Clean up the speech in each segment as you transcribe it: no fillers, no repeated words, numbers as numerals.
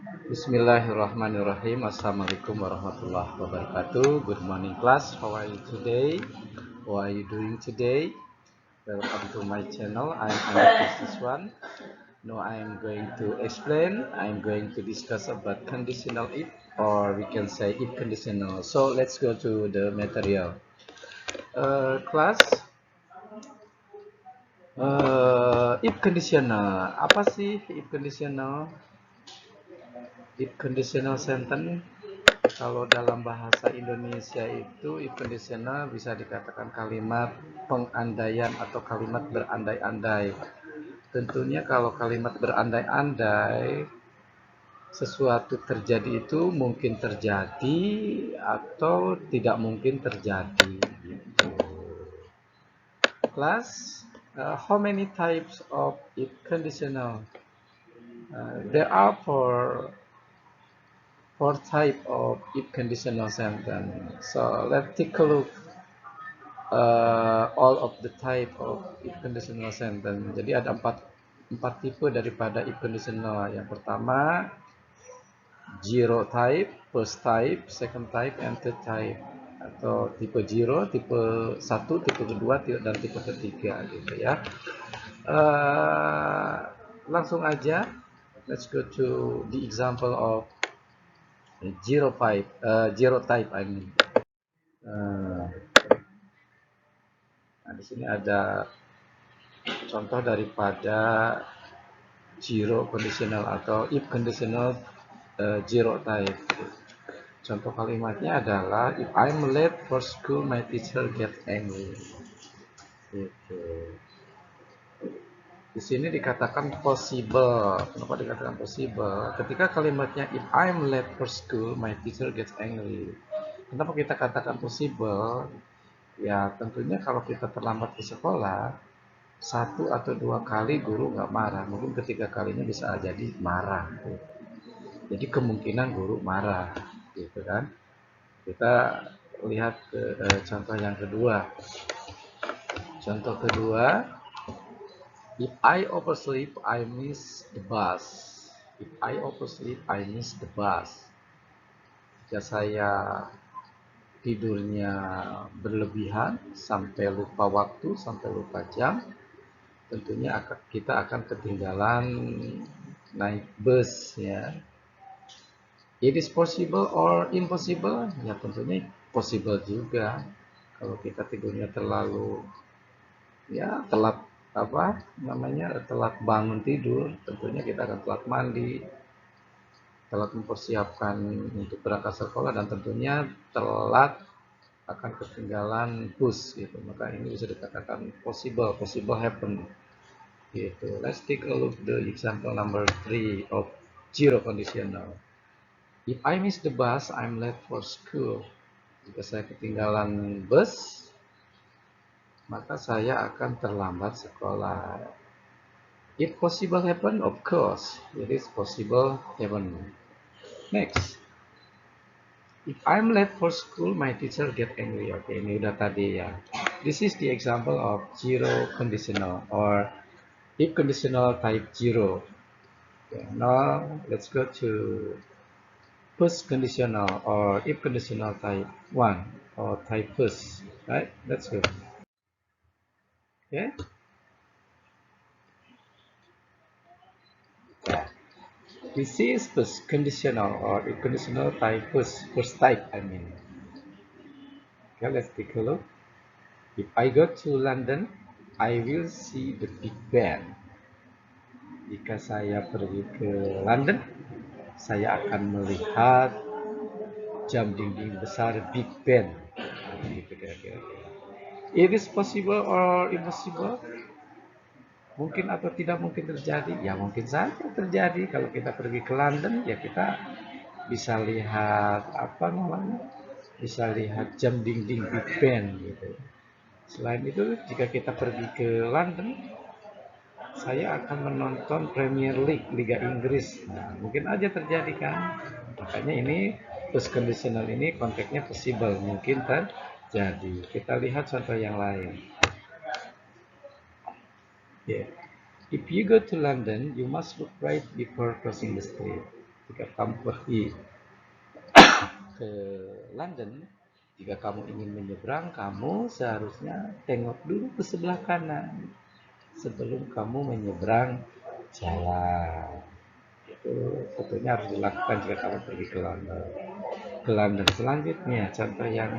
Bismillahirrahmanirrahim. Assalamualaikum warahmatullahi wabarakatuh. Good morning class. How are you today? What are you doing today? Welcome to my channel. I'm Anak one. Now I am going to explain. I'm going to discuss about conditional if, or we can say if conditional. So let's go to the material. Class. If conditional. Apa sih if conditional? If conditional sentence. Kalau dalam bahasa Indonesia itu if conditional bisa dikatakan kalimat pengandaian atau kalimat berandai-andai. Tentunya kalau kalimat berandai-andai, sesuatu terjadi itu mungkin terjadi atau tidak mungkin terjadi. Gitu. Class, how many types of if conditional? There are four type of if conditional sentence. So let's take a look all of the type of if conditional sentence. Jadi ada empat tipe daripada if conditional. Yang pertama zero type, first type, second type, and third type. Atau tipe zero, tipe 1, tipe kedua, dan tipe ketiga gitu ya. Langsung aja, let's go to the example of zero type I mean. Nah, di sini ada contoh daripada zero conditional atau if conditional zero type. Contoh kalimatnya adalah if I'm late for school my teacher get angry. Gitu. Di sini dikatakan possible. Kenapa dikatakan possible? Ketika kalimatnya if I'm late for school my teacher gets angry. Kenapa kita katakan possible? Ya tentunya kalau kita terlambat ke sekolah, satu atau dua kali guru nggak marah, mungkin ketiga kalinya bisa jadi marah. Jadi kemungkinan guru marah, gitu kan? Kita lihat ke contoh yang kedua. Contoh kedua, if I oversleep, I miss the bus. If I oversleep, I miss the bus. Jika saya tidurnya berlebihan sampai lupa waktu, sampai lupa jam, tentunya kita akan ketinggalan naik bus ya. It is possible or impossible? Ya tentunya possible juga. Kalau kita tidurnya terlalu ya telat telat bangun tidur, tentunya kita akan telat mandi, telat mempersiapkan untuk berangkat sekolah, dan tentunya telat akan ketinggalan bus gitu. Maka ini bisa dikatakan possible happen. Gitu. Let's take a look the example number 3 of zero conditional. If I miss the bus, I'm late for school. Jika saya ketinggalan bus, maka saya akan terlambat sekolah. If possible happen, of course, it is possible happen. Next. If I'm late for school, my teacher get angry. Oke, ini udah tadi ya. This is the example of zero conditional or if conditional type zero. Okay, now let's go to first conditional or if conditional type 1 or type first, right? Let's go. Okay. This is first conditional or if conditional type first type I mean. Okay, let's take a look. If I go to London, I will see the Big Ben. Jika saya pergi ke London, saya akan melihat jam dinding besar Big Ben. Gitu kira-kira. It is possible or impossible? Mungkin atau tidak mungkin terjadi? Ya mungkin saja terjadi. Kalau kita pergi ke London, ya kita bisa lihat bisa lihat jam dinding Big Ben gitu. Selain itu, jika kita pergi ke London, saya akan menonton Premier League Liga Inggris. Nah, mungkin aja terjadi kan? Makanya ini first conditional ini konteksnya possible, mungkin terjadi. Kita lihat contoh yang lain. Yeah. If you go to London, you must look right before crossing the street. Jika kamu pergi ke London, jika kamu ingin menyeberang, kamu seharusnya tengok dulu ke sebelah kanan sebelum kamu menyeberang jalan. Itu tentunya harus dilakukan jika kamu pergi ke London. Selanjutnya, contoh yang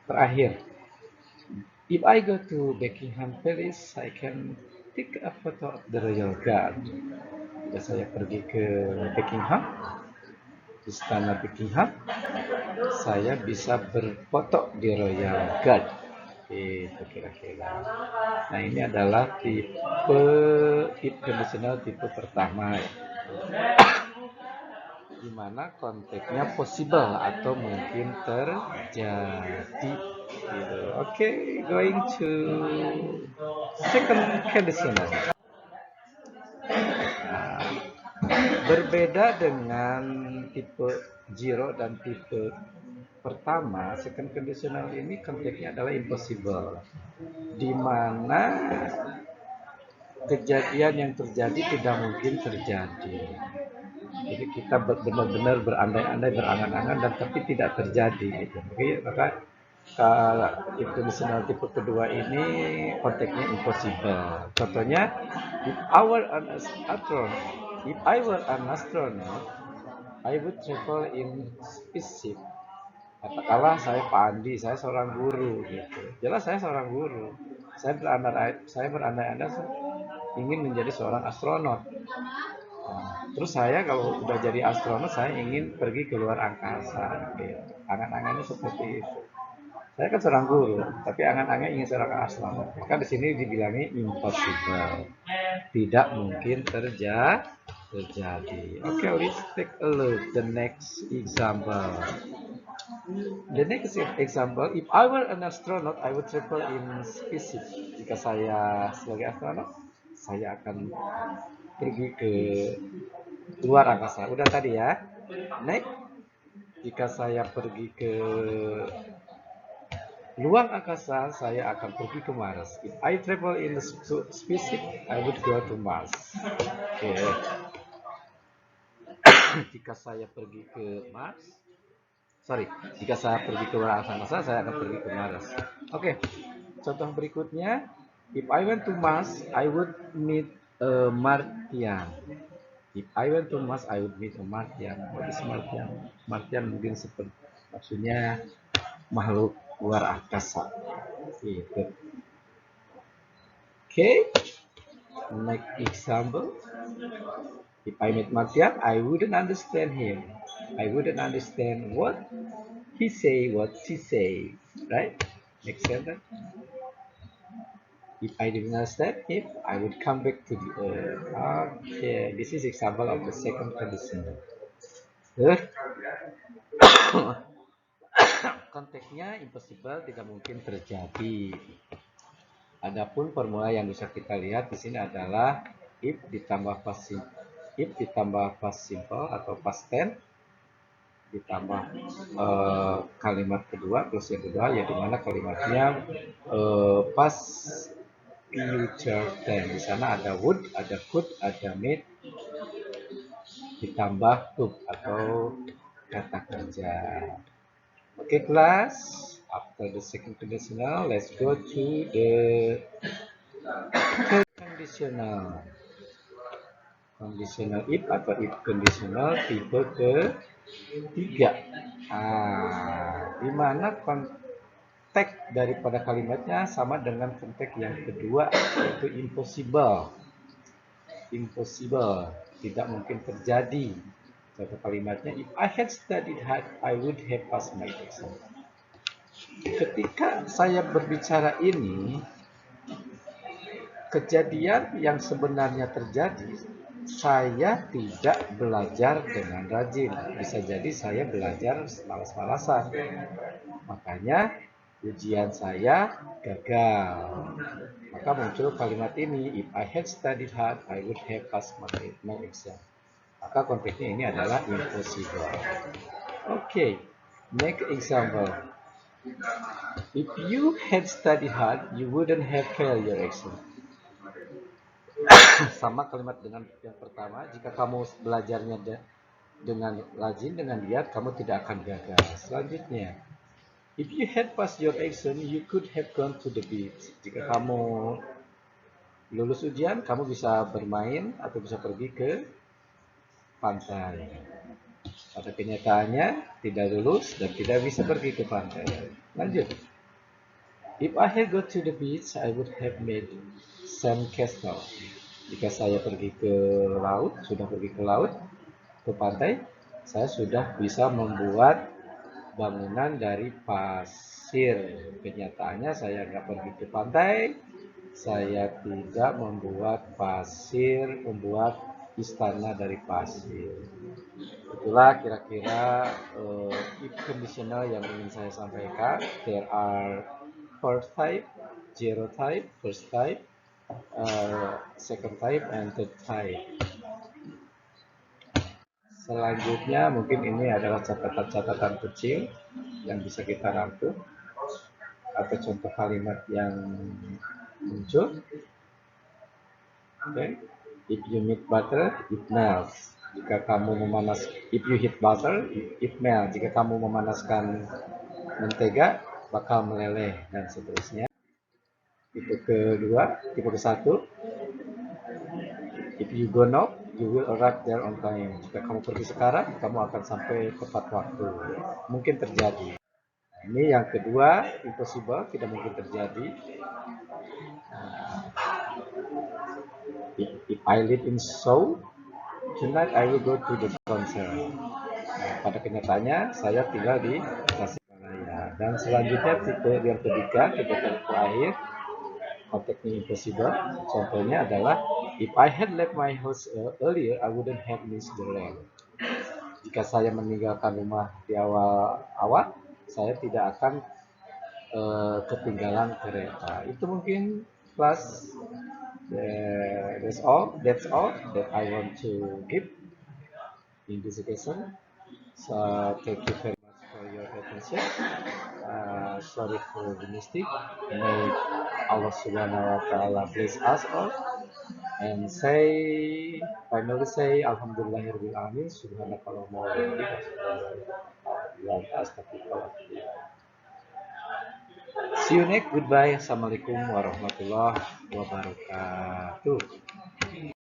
terakhir. If I go to Buckingham Palace, I can take a photo of the Royal Guard. Jika saya pergi ke Buckingham, Istana Buckingham, saya bisa berfoto di Royal Guard. Itu kira-kira. Nah, ini adalah tipe if conditional tipe pertama, di mana konteksnya possible atau mungkin terjadi. Gitu. Oke, going to second conditional. Nah, berbeda dengan tipe zero dan tipe pertama, second conditional ini konteksnya adalah impossible, di mana kejadian yang terjadi tidak mungkin terjadi. Jadi kita benar-benar berandai-andai, berangan-angan, dan tapi tidak terjadi. Gitu. Oke, maka kalau conditional tipe kedua ini konteksnya impossible. Contohnya, if I were an astronaut, I would travel in spaceship. Katakanlah saya Pak Andi, saya seorang guru, gitu. Jelas saya seorang guru. Saya berandai-andai ingin menjadi seorang astronot. Nah, terus saya kalau udah jadi astronot, saya ingin pergi ke luar angkasa. Gitu. Angan-angannya seperti itu. Saya kan seorang guru, tapi angan-angan ingin seorang astronot. Maka di sini dibilangnya impossible, tidak mungkin terjadi. Oke, let's take a look the next example. The next example, if I were an astronaut, I would travel in spaceship. Jika saya sebagai astronot, saya akan pergi ke luar angkasa. Udah tadi ya. Next, jika saya pergi ke luar angkasa, saya akan pergi ke Mars. If I travel in the spaceship, I would go to Mars. Oke. Jika saya pergi ke Mars, jika saya pergi ke luar angkasa, saya akan pergi ke Mars. Oke. Contoh berikutnya, if I went to Mars, I would meet a Martian. If I went to Mars, I would meet a Martian. What is Martian? Martian mungkin seperti maksudnya makhluk luar angkasa. Gitu. Okay. Next example. If I meet Martian, I wouldn't understand him. I wouldn't understand what he say, what she say. Right? Next sentence. If I didn't understand him, I would come back to the earth. Okay, this is example of the second condition. Konteksnya impossible, tidak mungkin terjadi. Adapun formula yang bisa kita lihat di sini adalah if ditambah past simple atau past tense ditambah kalimat kedua plus yang kedua, ya dimana kalimatnya past future tense. Di sana ada would, ada could, ada made ditambah to atau kata kerja. Oke, kelas. After the second conditional, let's go to the third conditional. Conditional if atau if conditional tipe ketiga. Di mana konteks daripada kalimatnya sama dengan konteks yang kedua, yaitu impossible. Impossible, tidak mungkin terjadi. Contoh kalimatnya, if I had studied hard, I would have passed my exam. Ketika saya berbicara ini, kejadian yang sebenarnya terjadi, saya tidak belajar dengan rajin. Bisa jadi saya belajar malas-malasan. Makanya ujian saya gagal. Maka muncul kalimat ini, if I had studied hard, I would have passed my exam. Maka konteksnya ini adalah impossible. Okay, next example. If you had studied hard, you wouldn't have failed your exam. Sama kalimat dengan yang pertama, jika kamu belajarnya dengan rajin, dengan giat, kamu tidak akan gagal. Selanjutnya, if you had passed your exam, you could have gone to the beach. Jika kamu lulus ujian, kamu bisa bermain atau bisa pergi ke pantai. Pada kenyataannya, tidak lulus dan tidak bisa pergi ke pantai. Lanjut. If I had gone to the beach, I would have made sandcastle. Jika saya pergi ke laut, sudah pergi ke laut, ke pantai, saya sudah bisa membuat bangunan dari pasir. Kenyataannya saya nggak pergi ke pantai, saya tidak membuat istana dari pasir. Itulah kira-kira if conditional yang ingin saya sampaikan. There are first type, zero type, first type, second type, and third type. Selanjutnya mungkin ini adalah catatan-catatan kecil yang bisa kita rangkum atau contoh kalimat yang muncul. Okay. If you meet butter, it melts. Jika kamu if you heat butter, it melts. Jika kamu memanaskan mentega, bakal meleleh dan seterusnya. Tipe kedua, tipe ke satu. If you go now, you will arrive there on time. Jika kamu pergi sekarang, kamu akan sampai tepat waktu. Mungkin terjadi. Ini yang kedua, impossible, tidak mungkin terjadi. If I live in Seoul, tonight I will go to the concert. Pada kenyataannya, saya tinggal di Tasikmalaya. Dan selanjutnya tipe yang ketiga, tipe terakhir, konteksnya impossible. Contohnya adalah, if I had left my house earlier, I wouldn't have missed the rain. Jika saya meninggalkan rumah di awal, saya tidak akan ketinggalan kereta. Itu mungkin kelas. That's all that I want to give in this occasion. So thank you very much for your attention. Sorry for the mistake. May Allah Subhanahu wa Taala bless us all. And finally say Alhamdulillahirabbil alamin. Subhanakallahumma wa bihamdika. See you next. Goodbye. Assalamualaikum warahmatullahi wabarakatuh.